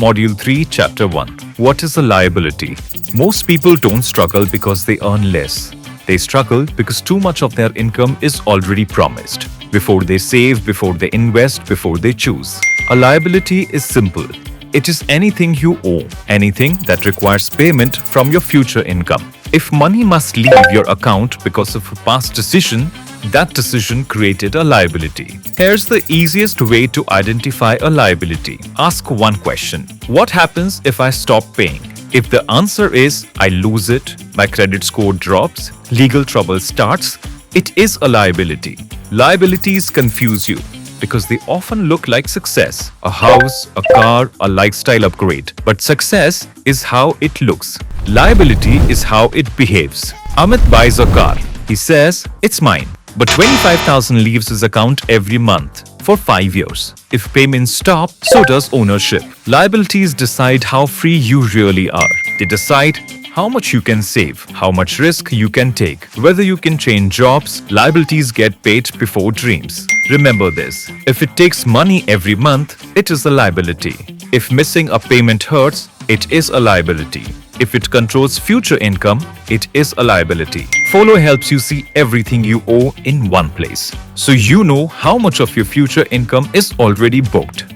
Module 3, Chapter 1. What is a liability? Most people don't struggle because they earn less. They struggle because too much of their income is already promised. Before they save, before they invest, before they choose. A liability is simple. It is anything you owe, anything that requires payment from your future income. If money must leave your account because of a past decision, that decision created a liability. Here's the easiest way to identify a liability. Ask one question. What happens if I stop paying? If the answer is I lose it, my credit score drops, legal trouble starts, it is a liability. Liabilities confuse you because they often look like success, a house, a car, a lifestyle upgrade. But success is how it looks. Liability is how it behaves. Amit buys a car. He says, it's mine. But 25,000 leaves his account every month for 5 years. If payments stop, so does ownership. Liabilities decide how free you really are. They decide how much you can save, how much risk you can take, whether you can change jobs. Liabilities get paid before dreams. Remember this, if it takes money every month, it is a liability. If missing a payment hurts, it is a liability. If it controls future income, it is a liability. Folo helps you see everything you owe in one place, so you know how much of your future income is already booked.